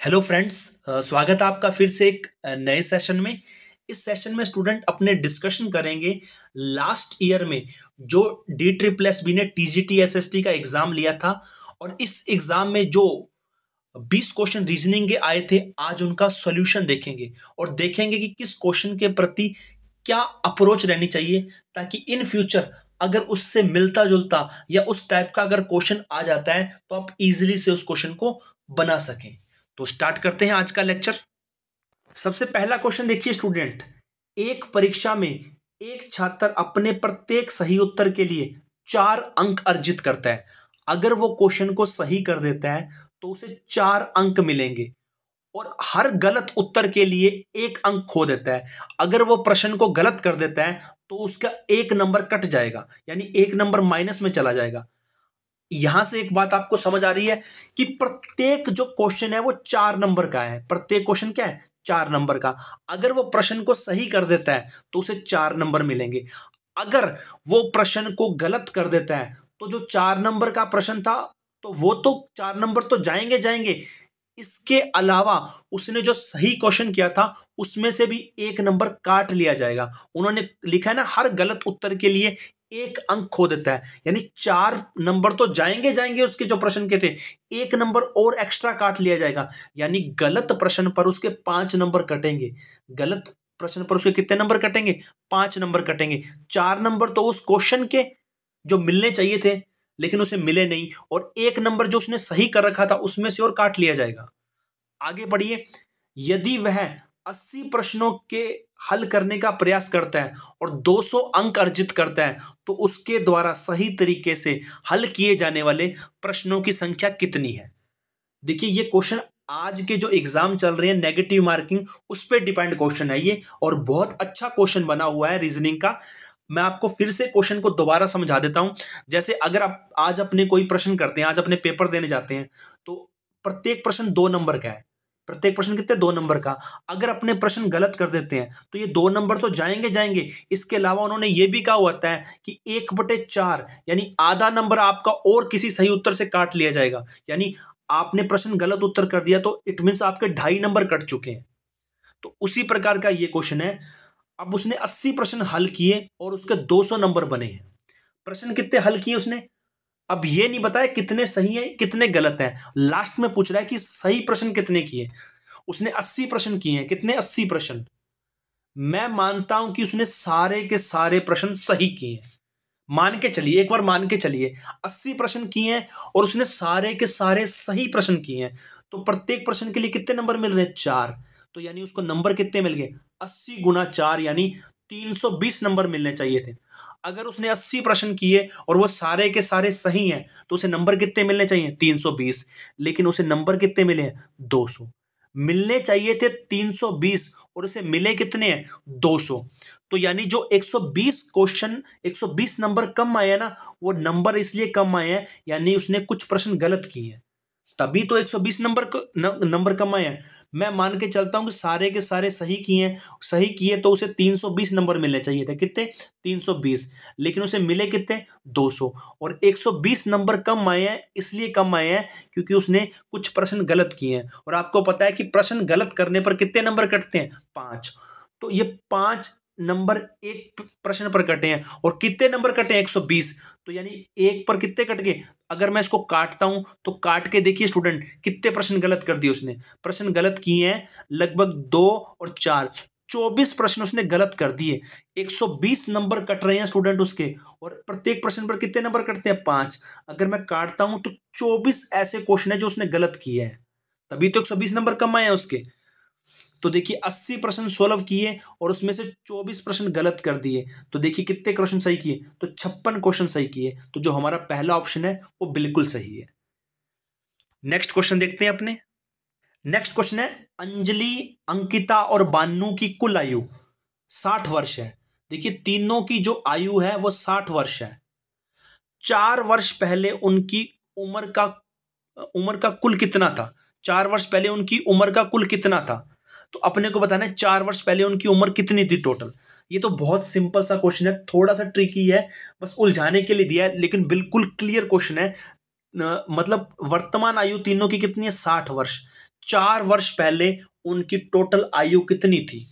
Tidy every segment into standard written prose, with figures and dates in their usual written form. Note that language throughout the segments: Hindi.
हेलो फ्रेंड्स, स्वागत है आपका फिर से एक नए सेशन में। इस सेशन में स्टूडेंट अपने डिस्कशन करेंगे लास्ट ईयर में जो DSSB ने TGT SST का एग्जाम लिया था और इस एग्जाम में जो 20 क्वेश्चन रीजनिंग के आए थे, आज उनका सॉल्यूशन देखेंगे और देखेंगे कि किस क्वेश्चन के प्रति क्या अप्रोच रहनी चाहिए ताकि इन फ्यूचर अगर उससे मिलता जुलता या उस टाइप का अगर क्वेश्चन आ जाता है तो आप इजीली से उस क्वेश्चन को बना सकें। तो स्टार्ट करते हैं आज का लेक्चर। सबसे पहला क्वेश्चन देखिए स्टूडेंट, एक परीक्षा में एक छात्र अपने प्रत्येक सही उत्तर के लिए 4 अंक अर्जित करता है। अगर वो क्वेश्चन को सही कर देता है तो उसे 4 अंक मिलेंगे और हर गलत उत्तर के लिए 1 अंक खो देता है। अगर वो प्रश्न को गलत कर देता है तो उसका 1 नंबर कट जाएगा, यानी 1 नंबर माइनस में चला जाएगा। यहां से एक बात आपको समझ आ रही है कि प्रत्येक जो क्वेश्चन है वो 4 नंबर का है। प्रत्येक क्वेश्चन क्या है? 4 नंबर का। अगर वो प्रश्न को सही कर देता है तो उसे 4 नंबर मिलेंगे। अगर वो प्रश्न को गलत कर देता है तो जो 4 नंबर का प्रश्न था तो वो तो 4 नंबर तो जाएंगे जाएंगे, इसके अलावा उसने जो सही क्वेश्चन किया था उसमें से भी 1 नंबर काट लिया जाएगा। उन्होंने लिखा है ना, हर गलत उत्तर के लिए 1 अंक खो देता है, यानी 4 नंबर तो जाएंगे जाएंगे उसके जो प्रश्न के थे, 1 नंबर और एक्स्ट्रा काट लिया जाएगा, यानी गलत प्रश्न पर उसके 5 नंबर कटेंगे। गलत प्रश्न पर उसके कितने नंबर कटेंगे? 5 नंबर कटेंगे। 4 नंबर तो उस क्वेश्चन के जो मिलने चाहिए थे लेकिन उसे मिले नहीं, और 1 नंबर जो उसने सही कर रखा था उसमें से और काट लिया जाएगा। आगे बढ़िए। यदि वह 80 प्रश्नों के हल करने का प्रयास करता है और 200 अंक अर्जित करता है तो उसके द्वारा सही तरीके से हल किए जाने वाले प्रश्नों की संख्या कितनी है? देखिए, ये क्वेश्चन आज के जो एग्जाम चल रहे हैं नेगेटिव मार्किंग उस पर डिपेंड क्वेश्चन है ये, और बहुत अच्छा क्वेश्चन बना हुआ है रीजनिंग का। मैं आपको फिर से क्वेश्चन को दोबारा समझा देता हूं। जैसे अगर आप आज अपने कोई प्रश्न करते हैं, आज अपने पेपर देने जाते हैं, तो प्रत्येक प्रश्न 2 नंबर का है। प्रत्येक प्रश्न कितने? 2 नंबर का। अगर अपने प्रश्न गलत कर देते हैं तो ये 2 नंबर तो जाएंगे जाएंगे। इसके अलावा उन्होंने ये भी कहा होता है कि 1/4 यानी आधा नंबर आपका और किसी सही उत्तर से काट लिया जाएगा। यानी आपने प्रश्न गलत उत्तर कर दिया तो इट मीन्स आपके 2.5 नंबर कट चुके हैं। तो उसी प्रकार का ये क्वेश्चन है। अब उसने 80 प्रश्न हल किए और उसके 200 नंबर बने हैं। प्रश्न कितने हल किए उसने? अब ये नहीं बताया कितने सही हैं कितने गलत हैं, लास्ट में पूछ रहा है कि सही प्रश्न कितने किए। उसने 80 प्रश्न किए हैं। कितने? 80 प्रश्न। मैं मानता हूं कि उसने सारे के सारे प्रश्न सही किए हैं। मान के चलिए, एक बार मान के चलिए 80 प्रश्न किए हैं और उसने सारे के सारे सही प्रश्न किए हैं, तो प्रत्येक प्रश्न के लिए कितने नंबर मिल रहे हैं? 4। तो यानी उसको नंबर कितने मिल गए? 80 गुना 4 यानी 320 नंबर मिलने चाहिए थे। अगर उसने 80 प्रश्न किए और वो सारे के सारे सही हैं तो उसे नंबर कितने मिलने चाहिए? 320। लेकिन उसे नंबर कितने मिले हैं? 200। मिलने चाहिए थे 320 और उसे मिले कितने हैं? 200। तो यानी जो 120 क्वेश्चन 120 नंबर कम आए हैं ना, वो नंबर इसलिए कम आए हैं यानी उसने कुछ प्रश्न गलत किए हैं, तभी तो 120 नंबर कम आए हैं। मैं मान के चलता हूं कि सारे के सारे सही किए हैं, सही किए तो उसे 320 नंबर मिलने चाहिए थे। कितने? 320। लेकिन उसे मिले कितने? 200। और 120 नंबर कम आए हैं, इसलिए कम आए हैं क्योंकि उसने कुछ प्रश्न गलत किए हैं, और आपको पता है कि प्रश्न गलत करने पर कितने नंबर कटते हैं? 5। तो ये 5 नंबर एक प्रश्न पर कटे हैं, और कितने नंबर कटे हैं? 120। तो यानी एक पर कितने कट गए? अगर मैं इसको काटता हूं तो काट के देखिए स्टूडेंट कितने प्रश्न गलत कर दिए उसने। प्रश्न गलत किए हैं लगभग 2 और 4, 24 प्रश्न उसने गलत कर दिए। 120 नंबर कट रहे हैं स्टूडेंट उसके, और प्रत्येक प्रश्न पर कितने नंबर कटते हैं? 5। अगर मैं काटता हूं तो 24 ऐसे क्वेश्चन है जो उसने गलत किए हैं, तभी तो 120 नंबर कम आए हैं उसके। तो देखिए 80 प्रश्न सोल्व किए और उसमें से 24 प्रश्न गलत कर दिए, तो देखिए कितने क्वेश्चन सही किए? तो 56 क्वेश्चन सही किए। तो जो हमारा पहला ऑप्शन है वो बिल्कुल सही है। नेक्स्ट क्वेश्चन देखते हैं अपने। नेक्स्ट क्वेश्चन है, अंजलि, अंकिता और बानू की कुल आयु 60 वर्ष है। देखिए तीनों की जो आयु है वो 60 वर्ष है। 4 वर्ष पहले उनकी उम्र का कुल कितना था? 4 वर्ष पहले उनकी उम्र का कुल कितना था? तो अपने को बताना है 4 वर्ष पहले उनकी उम्र कितनी थी टोटल। ये तो बहुत सिंपल सा क्वेश्चन है, थोड़ा सा ट्रिकी है, बस उलझाने के लिए दिया है, लेकिन बिल्कुल क्लियर क्वेश्चन है। मतलब वर्तमान आयु तीनों की कितनी है? 60 वर्ष। 4 वर्ष पहले उनकी टोटल आयु कितनी थी।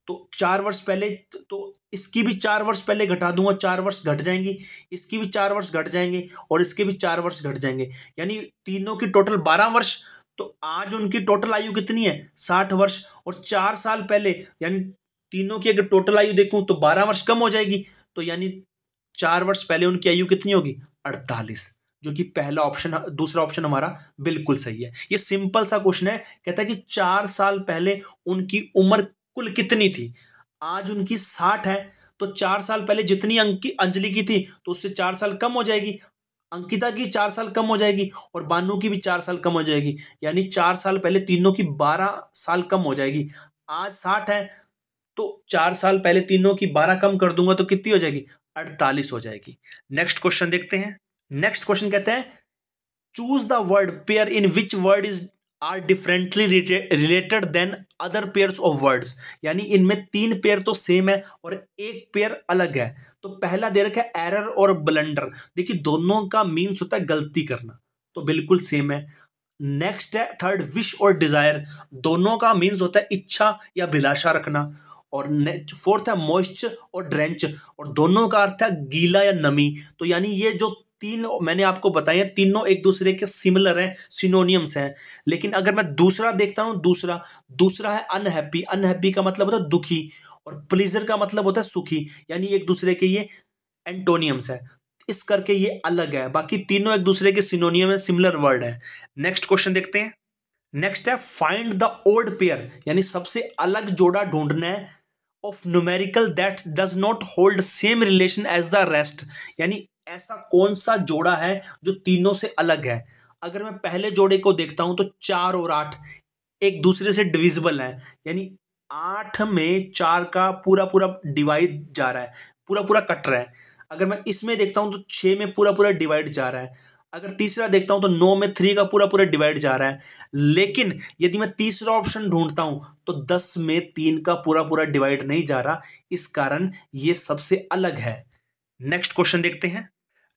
तो 4 वर्ष पहले, तो इसकी भी 4 वर्ष पहले घटा दूंगा, 4 वर्ष घट जाएंगी, इसकी भी 4 वर्ष घट जाएंगे और इसके भी 4 वर्ष घट जाएंगे, यानी तीनों की टोटल 12 वर्ष। तो आज उनकी टोटल आयु कितनी है, 60 वर्ष। और 4 साल पहले, यानी तीनों की अगर टोटल आयु देखूं तो 12 वर्ष कम हो जाएगी, तो यानी 4 वर्ष पहले उनकी आयु कितनी होगी, 48, जो कि पहला ऑप्शन, दूसरा ऑप्शन हमारा बिल्कुल सही है। ये सिंपल सा क्वेश्चन है, कहता है कि 4 साल पहले उनकी उम्र कुल कितनी थी। आज उनकी 60 है, तो 4 साल पहले जितनी अंजलि की थी तो उससे 4 साल कम हो जाएगी, अंकिता की 4 साल कम हो जाएगी और बानू की भी 4 साल कम हो जाएगी, यानी 4 साल पहले तीनों की 12 साल कम हो जाएगी। आज 60 है, तो 4 साल पहले तीनों की 12 कम कर दूंगा तो कितनी हो जाएगी, 48 हो जाएगी। नेक्स्ट क्वेश्चन देखते हैं। नेक्स्ट क्वेश्चन कहते हैं choose the word pair in which word is are differently related than other pairs of words, यानी इनमें 3 पेयर तो सेम है और एक पेयर अलग है। तो पहला दे रखा है एरर और ब्लंडर, देखिए दोनों का मीन्स होता है गलती करना, तो बिल्कुल सेम है। नेक्स्ट है थर्ड विश और डिजायर, दोनों का मीन्स होता है इच्छा या अभिलाषा रखना। और फोर्थ है मॉइस्चर और ड्रेंच, और दोनों का अर्थ है गीला या नमी। तो यानी ये जो 3 मैंने आपको बताए हैं, तीनों एक दूसरे के सिमिलर हैं, सिनोनियम्स हैं। लेकिन अगर मैं दूसरा देखता हूं, दूसरा है अनहैप्पी, अनहैप्पी का मतलब होता है दुखी, और प्लीजर का मतलब होता है सुखी, यानी एक दूसरे के ये एंटोनियम्स है, इस करके ये अलग है। बाकी तीनों एक दूसरे के सिनोनियम है, सिमिलर वर्ड है। नेक्स्ट क्वेश्चन देखते हैं। नेक्स्ट है फाइंड द ओड पेयर, यानी सबसे अलग जोड़ा ढूंढना है, of numerical that does not hold same relation as the rest, यानी ऐसा कौन सा जोड़ा है जो तीनों से अलग है। अगर मैं पहले जोड़े को देखता हूं तो 4 और 8 एक दूसरे से डिविजिबल है, यानी 8 में 4 का पूरा पूरा डिवाइड जा रहा है, पूरा पूरा कट रहा है। अगर मैं इसमें देखता हूं तो 6 में पूरा पूरा डिवाइड जा रहा है। अगर तीसरा देखता हूं तो 9 में 3 का पूरा पूरा डिवाइड जा रहा है। लेकिन यदि मैं तीसरा ऑप्शन ढूंढता हूं तो 10 में 3 का पूरा पूरा डिवाइड नहीं जा रहा, इस कारण ये सबसे अलग है। नेक्स्ट क्वेश्चन देखते हैं।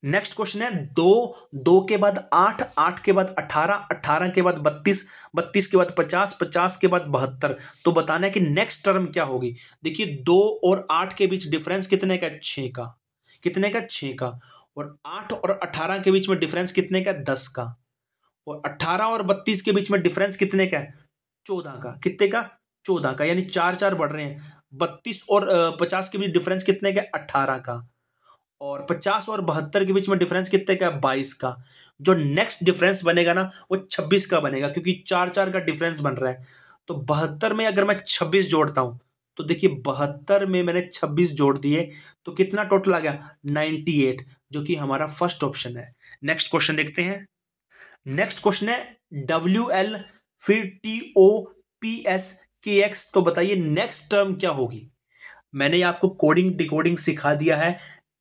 नेक्स्ट क्वेश्चन है 2 के बाद 8 के बाद 18 के बाद 32 के बाद 50 के बाद 72, तो बताना है कि नेक्स्ट टर्म क्या होगी। देखिए 2 और 8 के बीच डिफरेंस कितने का, 6 का, कितने का, 6 का। और 8 और 18 के बीच में डिफरेंस कितने का, 10 का। और 18 और 32 के बीच में डिफरेंस कितने का है, 14 का, कितने का, 14 का, यानी 4 बढ़ रहे हैं। 32 और 50 के बीच डिफरेंस कितने का, 18 का। और 50 और 72 के बीच में डिफरेंस कितने का, 22 का। जो नेक्स्ट डिफरेंस बनेगा ना वो 26 का बनेगा, क्योंकि 4 का डिफरेंस बन रहा है। तो 72 में अगर मैं 26 जोड़ता हूं तो देखिए 72 में मैंने 26 जोड़ दिए तो कितना टोटल आ गया, 98, जो कि हमारा फर्स्ट ऑप्शन है। नेक्स्ट क्वेश्चन देखते हैं। नेक्स्ट क्वेश्चन है WL फिर TOPS KX, तो बताइए नेक्स्ट टर्म क्या होगी। मैंने आपको कोडिंग डिकोडिंग सिखा दिया है,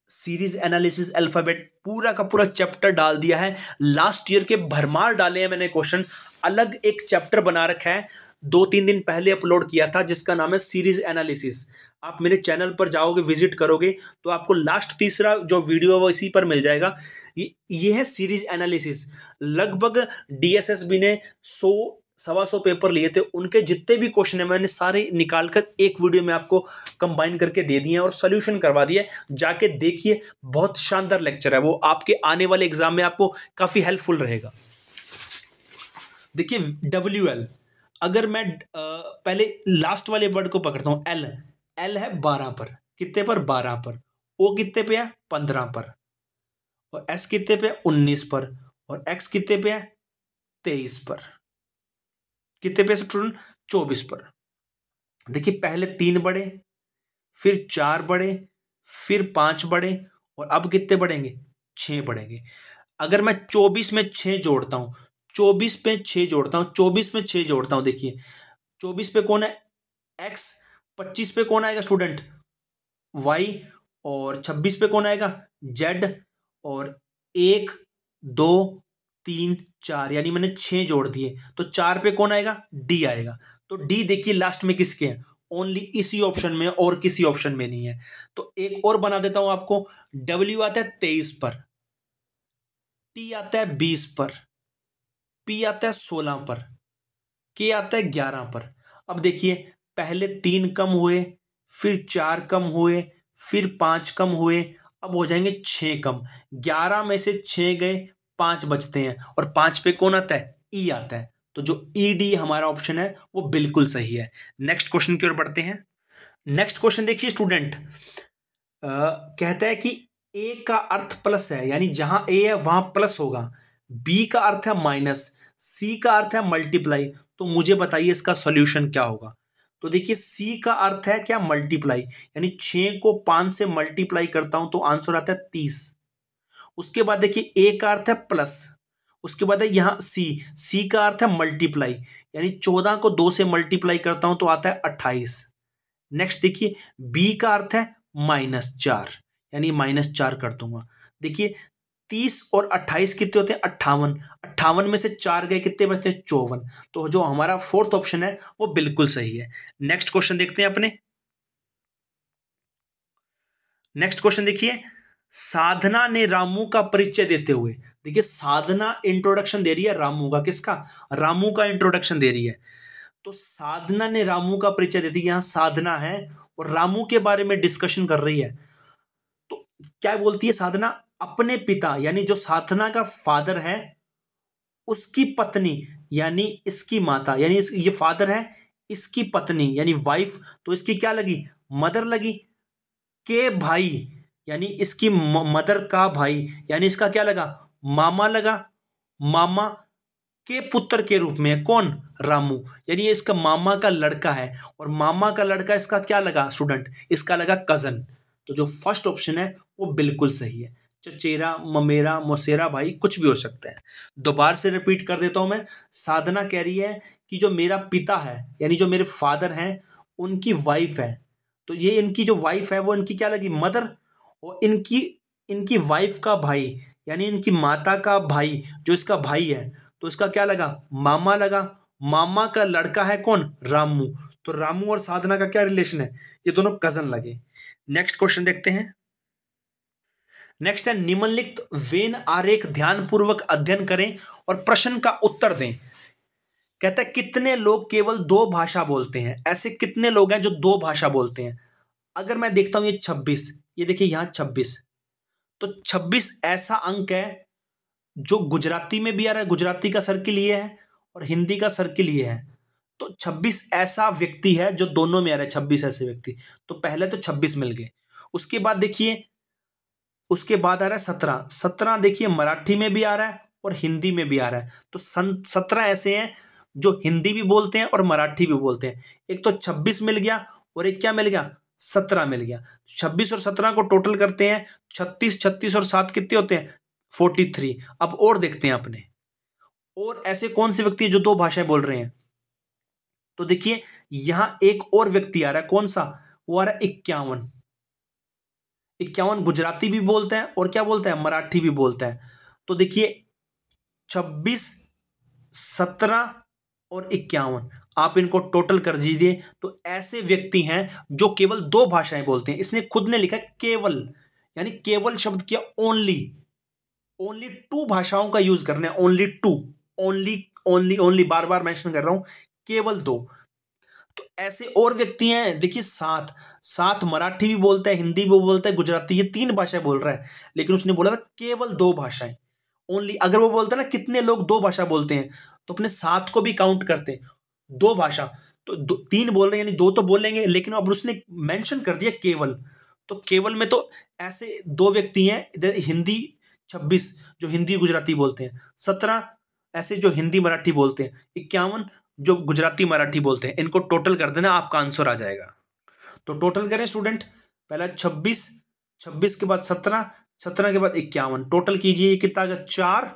सीरीज एनालिसिस अल्फाबेट पूरा का पूरा चैप्टर डाल दिया है। लास्ट ईयर के भरमार डाले हैं मैंने क्वेश्चन, अलग एक चैप्टर बना रखा है, 2-3 दिन पहले अपलोड किया था, जिसका नाम है सीरीज एनालिसिस। आप मेरे चैनल पर जाओगे, विजिट करोगे तो आपको लास्ट तीसरा जो वीडियो है वो इसी पर मिल जाएगा। ये है सीरीज एनालिसिस। लगभग DSSB ने 100-125 पेपर लिए थे, उनके जितने भी क्वेश्चन है मैंने सारे निकालकर एक वीडियो में आपको कंबाइन करके दे दिए हैं और सोल्यूशन करवा दिए। जाके देखिए, बहुत शानदार लेक्चर है वो, आपके आने वाले एग्जाम में आपको काफी हेल्पफुल रहेगा। देखिए WL, अगर मैं पहले लास्ट वाले वर्ड को पकड़ता हूं, L है 12 पर, कितने पर, 12 पर। O कितने पे है, 15 पर। और S कितने पे है, 19 पर। और X कितने पे है, 23 पर। कितने पे स्टूडेंट, 24 पर। देखिए पहले 3 बढ़े, फिर 4 बढ़े, फिर 5 बढ़े, और अब कितने बढ़ेंगे, 6 बढ़ेंगे। अगर मैं 24 में 6 जोड़ता हूं, 24 पे 6 जोड़ता हूं, 24 में 6 जोड़ता हूं, देखिए 24 पे कौन है, X, 25 पे कौन आएगा स्टूडेंट, Y, और 26 पे कौन आएगा, Z, और 1 2 3 4, यानी मैंने 6 जोड़ दिए, तो 4 पे कौन आएगा, D आएगा। तो D देखिए लास्ट में किसके हैं, ओनली इसी ऑप्शन में, और किसी ऑप्शन में नहीं है। तो एक और बना देता हूं आपको, W आता है 23 पर, T आता है 20 पर, P आता है 16 पर, के आता है 11 पर। अब देखिए पहले 3 कम हुए, फिर 4 कम हुए, फिर 5 कम हुए, अब हो जाएंगे 6 कम। 11 में से 6 गए, 5 बचते हैं, और 5 पे कौन आता है? ई आता है। तो जो ई डी हमारा ऑप्शन है वो बिल्कुल सही है। नेक्स्ट क्वेश्चन की ओर बढ़ते हैं। नेक्स्ट क्वेश्चन देखिए स्टूडेंट, कहता है कि ए का अर्थ प्लस है, यानी जहां ए है वहां प्लस होगा, बी का अर्थ है माइनस, सी का अर्थ है मल्टीप्लाई, तो मुझे बताइए इसका सॉल्यूशन क्या होगा। तो देखिए सी का अर्थ है क्या? मल्टीप्लाई, यानी 6 को 5 से मल्टीप्लाई करता हूं तो आंसर आता है 30। उसके बाद देखिए ए का अर्थ है प्लस, उसके बाद है यहां सी का अर्थ है मल्टीप्लाई, यानी 14 को 2 से मल्टीप्लाई करता हूं तो आता है 28। नेक्स्ट देखिए बी का अर्थ है -4, यानी -4 कर दूंगा। देखिए 30 और 28 कितने होते हैं? 58। 58 में से 4 गए, कितने बचते हैं? 54। तो जो हमारा फोर्थ ऑप्शन है वो बिल्कुल सही है। नेक्स्ट क्वेश्चन देखते हैं अपने। नेक्स्ट क्वेश्चन देखिए, साधना ने रामू का परिचय देते हुए, देखिए साधना इंट्रोडक्शन दे रही है रामू का, किसका? रामू का इंट्रोडक्शन दे रही है। तो साधना ने रामू का परिचय देती है, यहां साधना है और रामू के बारे में डिस्कशन कर रही है। तो क्या बोलती है साधना? अपने पिता, यानी जो साधना का फादर है उसकी पत्नी, यानी इसकी माता, यानी ये फादर है, इसकी पत्नी यानी वाइफ, तो इसकी क्या लगी? मदर लगी। के भाई, यानी इसकी मदर का भाई, यानी इसका क्या लगा? मामा लगा। मामा के पुत्र के रूप में है कौन? रामू, यानी ये इसका मामा का लड़का है, और मामा का लड़का इसका क्या लगा स्टूडेंट? इसका लगा कजन। तो जो फर्स्ट ऑप्शन है वो बिल्कुल सही है। चचेरा, ममेरा, मोसेरा भाई कुछ भी हो सकता है। दोबारा से रिपीट कर देता हूं मैं। साधना कह रही है कि जो मेरा पिता है, यानी जो मेरे फादर हैं, उनकी वाइफ है, तो ये इनकी जो वाइफ है वो इनकी क्या लगी? मदर। और इनकी इनकी वाइफ का भाई, यानी इनकी माता का भाई जो इसका भाई है, तो इसका क्या लगा? मामा लगा। मामा का लड़का है कौन? रामू। तो रामू और साधना का क्या रिलेशन है? ये दोनों कजन लगे। नेक्स्ट क्वेश्चन देखते हैं। नेक्स्ट है, निम्नलिखित वेन आरेख ध्यानपूर्वक अध्ययन करें और प्रश्न का उत्तर दें। कहता है कितने लोग केवल 2 भाषा बोलते हैं? ऐसे कितने लोग हैं जो 2 भाषा बोलते हैं? अगर मैं देखता हूं ये 26, ये देखिए यहां 26, तो 26 ऐसा अंक है जो गुजराती में भी आ रहा है, गुजराती का सर्किल ये है और हिंदी का सर्किल ये है। तो 26 ऐसा व्यक्ति है जो दोनों में आ रहा है, 26 ऐसे व्यक्ति। तो पहले तो 26 मिल गए। उसके बाद देखिए, उसके बाद आ रहा है 17। 17 देखिए मराठी में भी आ रहा है और हिंदी में भी आ रहा है। तो 17 ऐसे हैं जो हिंदी भी बोलते हैं और मराठी भी बोलते हैं। एक तो 26 मिल गया और एक क्या मिल गया? 17 मिल गया। 26 और 17 को टोटल करते हैं 36, 36 और 7 कितने होते हैं? 43। अब और देखते हैं अपने, और ऐसे कौन से व्यक्ति हैं जो 2 भाषाएं बोल रहे हैं? तो देखिए यहां एक और व्यक्ति आ रहा है, कौन सा? वो आ रहा है 51। 51 गुजराती भी बोलता है और क्या बोलता है? मराठी भी बोलता है। तो देखिए 26, 17 और 51, आप इनको टोटल कर दीजिए तो ऐसे व्यक्ति हैं जो केवल 2 भाषाएं बोलते हैं। इसने खुद ने लिखा है केवल, यानी केवल शब्द किया ओनली। ओनली 2 भाषाओं का यूज करना है, ओनली 2, ओनली ओनली ओनली, बार बार मेंशन कर रहा हूं, केवल 2। तो ऐसे और व्यक्ति हैं, देखिए 7, 7 मराठी भी बोलता है, हिंदी भी बोलता है, गुजराती, ये 3 भाषाएं बोल रहा है, लेकिन उसने बोला था केवल 2 भाषाएं ओनली। अगर वो बोलता ना कितने लोग 2 भाषा बोलते हैं, तो अपने 7 को भी काउंट करते, 2 भाषा, तो 3 बोल रहे हैं यानी 2 तो बोलेंगे, लेकिन अब उसने मेंशन कर दिया केवल। तो केवल में तो ऐसे 2 व्यक्ति हैं, हिंदी 26 जो हिंदी गुजराती बोलते हैं, 17 ऐसे जो हिंदी मराठी बोलते हैं, 51 जो गुजराती मराठी बोलते हैं। इनको टोटल कर देना, आपका आंसर आ जाएगा। तो टोटल करें स्टूडेंट, पहला 26, 26 के बाद 17, 17 के बाद 51, टोटल कीजिए, ये कितना आ गया? 4,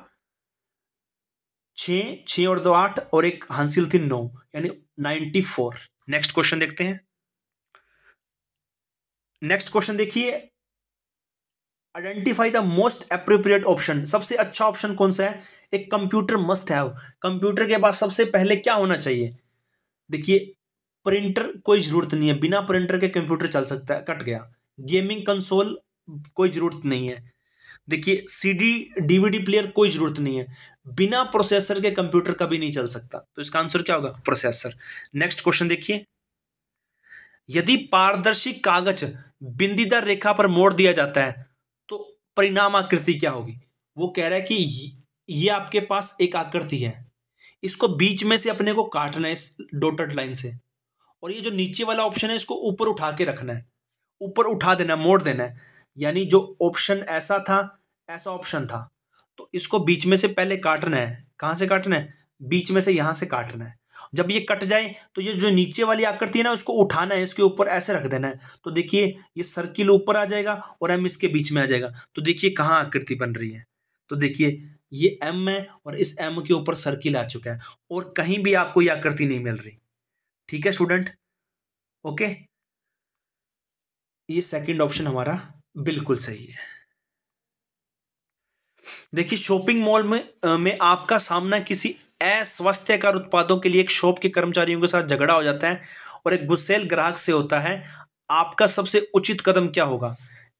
6, 6 और 2 8 और एक हासिल थी 9, यानी 94। नेक्स्ट क्वेश्चन देखते हैं। नेक्स्ट क्वेश्चन देखिए, identify the most appropriate option. सबसे अच्छा ऑप्शन कौन सा है? एक कंप्यूटर मस्ट हैव, कंप्यूटर के पास सबसे पहले क्या होना चाहिए? देखिए प्रिंटर कोई जरूरत नहीं है, बिना प्रिंटर के कंप्यूटर चल सकता है, कट गया। गेमिंग कंसोल कोई जरूरत नहीं है। देखिए सीडी डीवीडी प्लेयर कोई जरूरत नहीं है, बिना प्रोसेसर के कंप्यूटर कभी नहीं चल सकता, तो इसका आंसर क्या होगा? प्रोसेसर। नेक्स्ट क्वेश्चन देखिए, यदि पारदर्शी कागज बिंदीदार रेखा पर मोड़ दिया जाता है तो परिणाम आकृति क्या होगी? वो कह रहा है कि ये आपके पास एक आकृति है, इसको बीच में से अपने को काटना है इस डॉटेड लाइन से, और ये जो नीचे वाला ऑप्शन है इसको ऊपर उठा के रखना है, ऊपर उठा देना, मोड़ देना है। यानी जो ऑप्शन ऐसा था, ऐसा ऑप्शन था, तो इसको बीच में से पहले काटना है। कहां से काटना है? बीच में से, यहां से काटना है। जब ये कट जाए तो ये जो नीचे वाली आकृति है ना, उसको उठाना है, इसके ऊपर ऐसे रख देना है। तो देखिए ये सर्किल ऊपर आ जाएगा और एम इसके बीच में आ जाएगा। तो देखिए कहाँ आकृति बन रही है, तो देखिए ये एम है और इस एम के ऊपर सर्किल आ चुका है, और कहीं भी आपको ये आकृति नहीं मिल रही। ठीक है स्टूडेंट, ओके, ये सेकंड ऑप्शन हमारा बिल्कुल सही है। देखिए शॉपिंग मॉल में आपका सामना किसी अस्वास्थ्यकर उत्पादों के लिए एक शॉप के कर्मचारियों के साथ झगड़ा हो जाता है और एक गुस्सैल ग्राहक से होता है, आपका सबसे उचित कदम क्या होगा?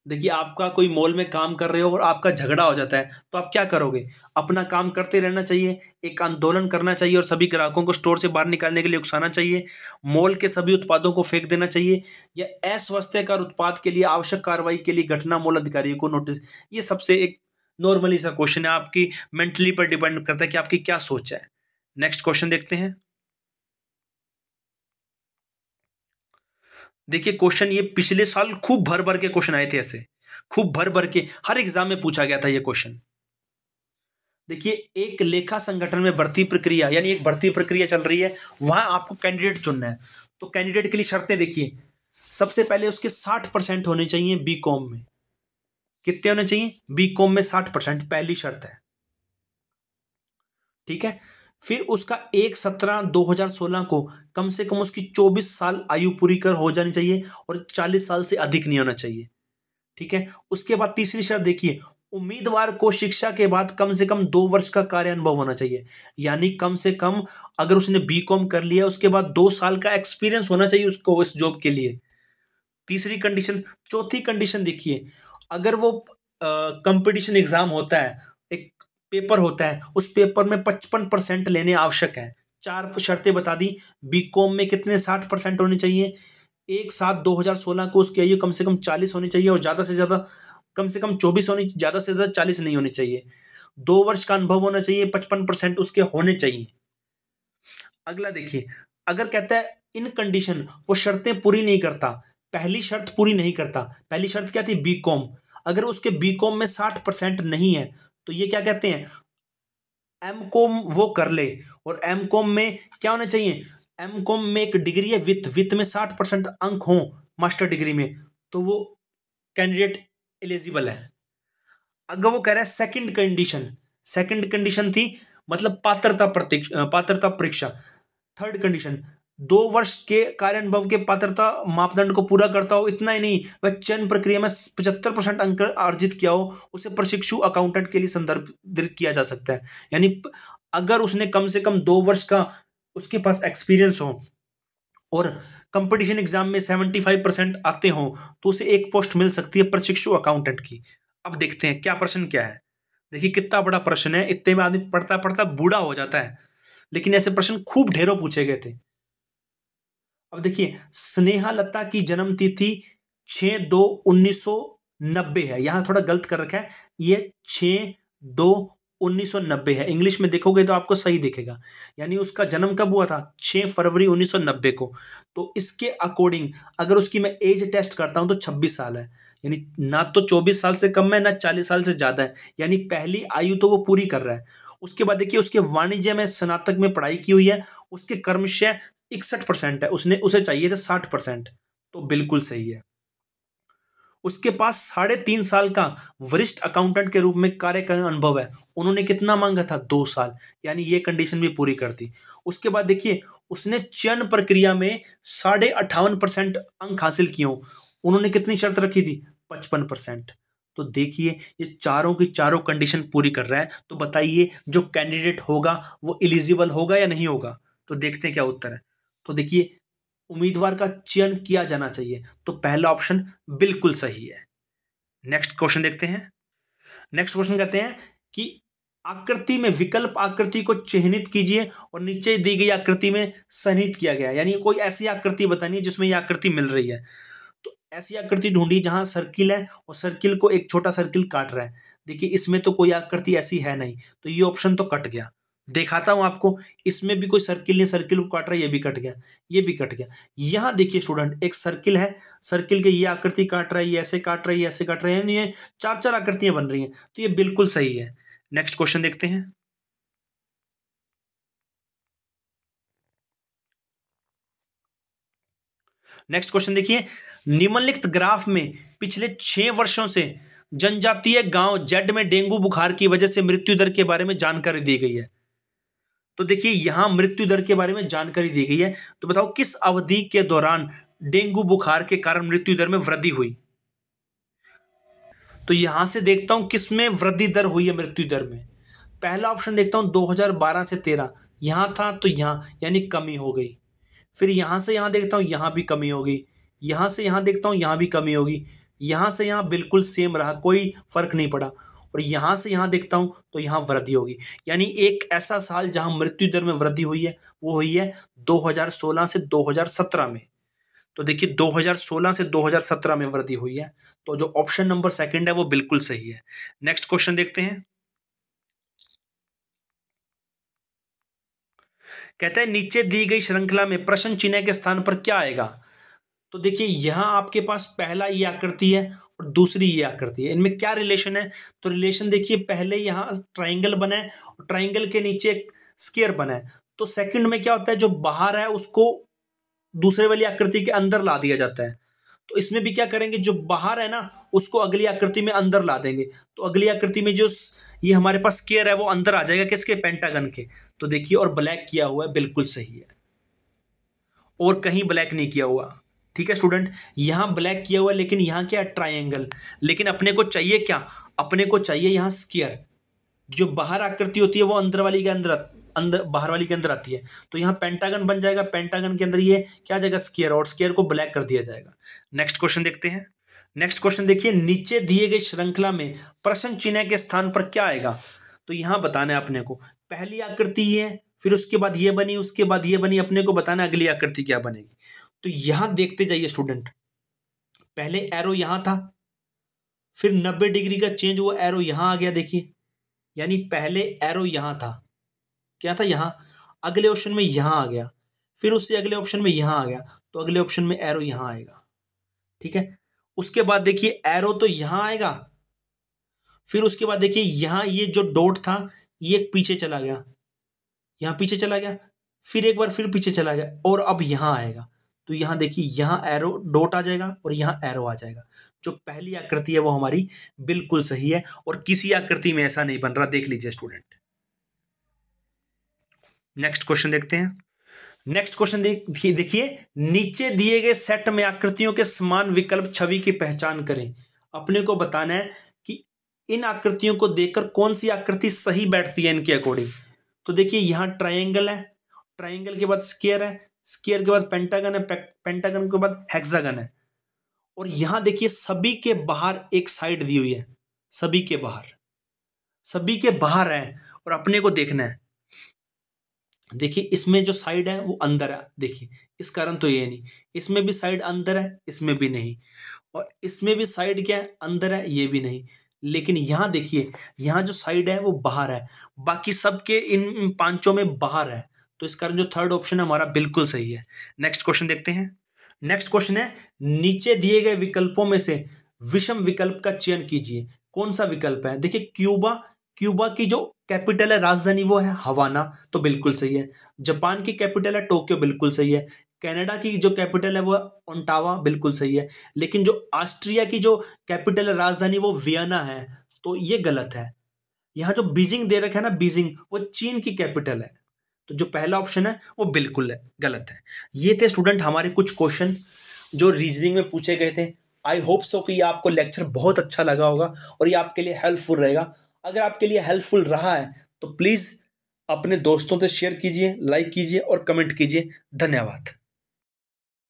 देखिए आपका कोई मॉल में काम कर रहे हो और आपका झगड़ा हो जाता है, तो आप क्या करोगे? अपना काम करते रहना चाहिए, एक आंदोलन करना चाहिए और सभी ग्राहकों को स्टोर से बाहर निकालने के लिए उकसाना चाहिए, मॉल के सभी उत्पादों को फेंक देना चाहिए, या अस्वास्थ्यकर उत्पाद के लिए आवश्यक कार्रवाई के लिए घटना मॉल अधिकारियों को नोटिस? ये सबसे एक नॉर्मली सा क्वेश्चन है, आपकी मेंटली पर डिपेंड करता है कि आपकी क्या सोच है। नेक्स्ट क्वेश्चन देखते हैं। देखिए क्वेश्चन ये पिछले साल खूब भर भर के क्वेश्चन आए थे, ऐसे खूब भर भर के हर एग्जाम में पूछा गया था ये क्वेश्चन। देखिए एक लेखा संगठन में भर्ती प्रक्रिया, यानी एक भर्ती प्रक्रिया चल रही है, वहां आपको कैंडिडेट चुनना है। तो कैंडिडेट के लिए शर्तें देखिए, सबसे पहले उसके 60% होने चाहिए बीकॉम में। कितने होने चाहिए? बीकॉम में 60%, पहली शर्त है। ठीक है, फिर उसका 1/17/2016 को कम से कम उसकी 24 साल आयु पूरी कर हो जानी चाहिए और 40 साल से अधिक नहीं होना चाहिए। ठीक है, उसके बाद तीसरी शर्त देखिए, उम्मीदवार को शिक्षा के बाद कम से कम 2 वर्ष का कार्य अनुभव होना चाहिए, यानी कम से कम अगर उसने बीकॉम कर लिया उसके बाद 2 साल का एक्सपीरियंस होना चाहिए उसको इस जॉब के लिए। तीसरी कंडीशन। चौथी कंडीशन देखिए, अगर वो कंपटीशन एग्जाम होता है, एक पेपर होता है, उस पेपर में 55% लेने आवश्यक है। 4 शर्तें बता दी। बीकॉम में कितने? 60% होने चाहिए। 1/7/2016 को उसकी आयु कम से कम 40 होनी चाहिए और ज़्यादा से ज़्यादा कम से कम 24 होनी, ज़्यादा से ज़्यादा 40 नहीं होनी चाहिए। 2 वर्ष का अनुभव होना चाहिए, 55% उसके होने चाहिए। अगला देखिए, अगर कहता है इन कंडीशन वो शर्तें पूरी नहीं करता, पहली शर्त पूरी नहीं करता, पहली शर्त क्या थी? बीकॉम। अगर उसके बीकॉम में 60% नहीं है तो ये क्या कहते हैं? एम कॉम वो कर ले, और एम कॉम में क्या होना चाहिए? एम कॉम में एक डिग्री है वित्त, वित्त में 60% अंक हो मास्टर डिग्री में, तो वो कैंडिडेट एलिजिबल है। अगर वो कह रहा है सेकंड कंडीशन, सेकंड कंडीशन थी मतलब पात्रता परीक्षा। थर्ड कंडीशन, 2 वर्ष के कार्य अनुभव के पात्रता मापदंड को पूरा करता हो, इतना ही नहीं वह चयन प्रक्रिया में 75% अंक अर्जित किया हो, उसे प्रशिक्षु अकाउंटेंट के लिए संदर्भित किया जा सकता है। यानी अगर उसने कम से कम 2 वर्ष का उसके पास एक्सपीरियंस हो और कंपटीशन एग्जाम में 75% आते हो, तो उसे एक पोस्ट मिल सकती है प्रशिक्षु अकाउंटेंट की। अब देखते हैं क्या प्रश्न क्या है। देखिए कितना बड़ा प्रश्न है, इतने में आदमी पढ़ता पढ़ता बूढ़ा हो जाता है, लेकिन ऐसे प्रश्न खूब ढेरों पूछे गए थे। अब देखिए, स्नेहा लता की जन्म तिथि 6/2/1990 है, यहां थोड़ा गलत कर रखा है, ये 6/2/1990 है। इंग्लिश में देखोगे तो आपको सही दिखेगा, यानी उसका जन्म कब हुआ था? 6 फरवरी 1990 को। तो इसके अकॉर्डिंग अगर उसकी मैं एज टेस्ट करता हूं तो 26 साल है, यानी ना तो 24 साल से कम है ना 40 साल से ज्यादा है, यानी पहली आयु तो वो पूरी कर रहा है। उसके बाद देखिए, उसके वाणिज्य में स्नातक में पढ़ाई की हुई है, उसके कर्मशः 61% है, उसे चाहिए थे 60%, तो बिल्कुल सही है। उसके पास 3.5 साल का वरिष्ठ अकाउंटेंट के रूप में कार्य का अनुभव है, उन्होंने कितना मांगा था? 2 साल, यानी ये कंडीशन भी पूरी कर दी। उसके बाद देखिए, उसने चयन प्रक्रिया में 58.5% अंक हासिल किए हो, उन्होंने कितनी शर्त रखी थी? 55%। तो देखिए ये चारों की चारों कंडीशन पूरी कर रहा है, तो बताइए जो कैंडिडेट होगा वो एलिजिबल होगा या नहीं होगा? तो देखते हैं क्या उत्तर है। तो देखिए, उम्मीदवार का चयन किया जाना चाहिए, तो पहला ऑप्शन बिल्कुल सही है। नेक्स्ट क्वेश्चन देखते हैं। नेक्स्ट क्वेश्चन कहते हैं कि आकृति में विकल्प आकृति को चिह्नित कीजिए और नीचे दी गई आकृति में सन्निहित किया गया, यानी कोई ऐसी आकृति बतानी है जिसमें ये आकृति मिल रही है। तो ऐसी आकृति ढूंढी जहां सर्किल है और सर्किल को एक छोटा सर्किल काट रहा है। देखिए इसमें तो कोई आकृति ऐसी है नहीं, तो ये ऑप्शन तो कट गया। दिखाता हूं आपको, इसमें भी कोई सर्किल नहीं, सर्किल को काट रहा है, ये भी कट गया, ये भी कट गया। यहां देखिए स्टूडेंट, एक सर्किल है, सर्किल के ये आकृति काट रहा है, ये ऐसे काट रहा है, ये ऐसे काट रहा है, यानी ये चार चार आकृतियां बन रही हैं, तो ये बिल्कुल सही है। नेक्स्ट क्वेश्चन देखते हैं। नेक्स्ट क्वेश्चन देखिए, निम्नलिखित ग्राफ में पिछले 6 वर्षों से जनजातीय गांव जेड में डेंगू बुखार की वजह से मृत्यु दर के बारे में जानकारी दी गई है। तो देखिए यहां मृत्यु दर के बारे में जानकारी दी गई है, तो बताओ किस अवधि के दौरान डेंगू बुखार के कारण मृत्यु दर में वृद्धि हुई। तो यहां से देखता हूं किसमें वृद्धि दर हुई है मृत्यु दर में। पहला ऑप्शन देखता हूं 2012 से 13, यहां था तो यहां यानी कमी हो गई। फिर यहां से यहां देखता हूं, यहां भी कमी होगी। यहां से यहां देखता हूं, यहां भी कमी होगी। यहां से यहां बिल्कुल सेम रहा, कोई फर्क नहीं पड़ा। और यहां से यहां देखता हूं तो यहां वृद्धि होगी, यानी एक ऐसा साल जहां मृत्यु दर में वृद्धि हुई है वो हुई है 2016 से 2017 में। तो देखिए 2016 से 2017 में वृद्धि हुई है, तो जो ऑप्शन नंबर सेकंड है वो बिल्कुल सही है। नेक्स्ट क्वेश्चन देखते हैं। कहते हैं नीचे दी गई श्रृंखला में प्रश्न चिन्ह के स्थान पर क्या आएगा। तो देखिए यहां आपके पास पहला ये आकृति है और दूसरी ये आकृति है, इनमें क्या रिलेशन है। तो रिलेशन देखिए, पहले यहां ट्राइंगल बना है और ट्राइंगल के नीचे एक स्क्वायर बना है, तो सेकंड में क्या होता है, जो बाहर है उसको दूसरे वाली आकृति के अंदर ला दिया जाता है। तो इसमें भी क्या करेंगे, जो बाहर है ना उसको अगली आकृति में अंदर ला देंगे, तो अगली आकृति में जो ये हमारे पास स्क्वायर है वो अंदर आ जाएगा किसके, पेंटागन के। तो देखिए और ब्लैक किया हुआ है, बिल्कुल सही है, और कहीं ब्लैक नहीं किया हुआ। ठीक है स्टूडेंट, यहां ब्लैक किया हुआ है लेकिन यहां क्या है, ट्राइंगल। लेकिन अपने को चाहिए क्या, अपने को चाहिए यहां स्क्वायर। जो बाहर आकृति होती है वो अंदर वाली के अंदर बाहर वाली के अंदर आती है, तो यहाँ पेंटागन बन जाएगा, पेंटागन के अंदर ये क्या आ जाएगा, स्क्वायर, और स्क्वायर को ब्लैक कर दिया जाएगा। नेक्स्ट क्वेश्चन देखते हैं। नेक्स्ट क्वेश्चन देखिए, नीचे दिए गए श्रृंखला में प्रश्न चिन्ह के स्थान पर क्या आएगा। तो यहां बताना है अपने को, पहली आकृति ये, फिर उसके बाद ये बनी, उसके बाद ये बनी, अपने को बताना अगली आकृति क्या बनेगी। तो यहां देखते जाइए स्टूडेंट, पहले एरो यहां था, फिर 90 डिग्री का चेंज हुआ, एरो यहां आ गया, देखिए यानी पहले एरो यहां था, क्या था यहां, अगले ऑप्शन में यहां आ गया, फिर उससे अगले ऑप्शन में यहां आ गया, तो अगले ऑप्शन में एरो यहां आएगा। ठीक है, उसके बाद देखिए एरो तो यहां आएगा, फिर उसके बाद देखिए यहां ये जो डॉट था ये पीछे चला गया, यहां पीछे चला गया, फिर एक बार फिर पीछे चला गया, और अब यहां आएगा। तो यहां देखिए यहां एरो डॉट आ जाएगा और यहां एरो आ जाएगा। जो पहली आकृति है वो हमारी बिल्कुल सही है, और किसी आकृति में ऐसा नहीं बन रहा, देख लीजिए स्टूडेंट। नेक्स्ट क्वेश्चन देखते हैं। नेक्स्ट क्वेश्चन देखिए, नीचे दिए गए सेट में आकृतियों के समान विकल्प छवि की पहचान करें। अपने को बताना है कि इन आकृतियों को देखकर कौन सी आकृति सही बैठती है इनके अकॉर्डिंग। तो देखिए यहां ट्रायंगल है, ट्रायंगल के बाद स्क्वायर है, स्क्वायर के बाद पेंटागन है, पेंटागन के बाद हेक्सागन है, और यहां देखिए सभी के बाहर एक साइड दी हुई है, सभी के बाहर, सभी के बाहर है, और अपने को देखना है। देखिए इसमें जो साइड है वो अंदर है, देखिए इस कारण तो ये नहीं, इसमें भी साइड अंदर है, इसमें भी नहीं, और इसमें भी साइड क्या है, अंदर है, ये भी नहीं। लेकिन यहां देखिए, यहां जो साइड है वो बाहर है, बाकी सबके इन पांचों में बाहर है, तो इस कारण जो थर्ड ऑप्शन है हमारा बिल्कुल सही है। नेक्स्ट क्वेश्चन देखते हैं। नेक्स्ट क्वेश्चन है, नीचे दिए गए विकल्पों में से विषम विकल्प का चयन कीजिए। कौन सा विकल्प है, देखिए क्यूबा, क्यूबा की जो कैपिटल है राजधानी वो है हवाना, तो बिल्कुल सही है। जापान की कैपिटल है टोक्यो, बिल्कुल सही है। कनाडा की जो कैपिटल है वो ओंटावा, बिल्कुल सही है। लेकिन जो ऑस्ट्रिया की जो कैपिटल है राजधानी वो वियना है, तो ये गलत है। यहाँ जो बीजिंग दे रखा है ना, बीजिंग वो चीन की कैपिटल है, तो जो पहला ऑप्शन है वो बिल्कुल है गलत है। ये थे स्टूडेंट हमारे कुछ क्वेश्चन जो रीजनिंग में पूछे गए थे। आई होप सो कि ये आपको लेक्चर बहुत अच्छा लगा होगा और ये आपके लिए हेल्पफुल रहेगा। अगर आपके लिए हेल्पफुल रहा है तो प्लीज़ अपने दोस्तों से शेयर कीजिए, लाइक कीजिए और कमेंट कीजिए। धन्यवाद।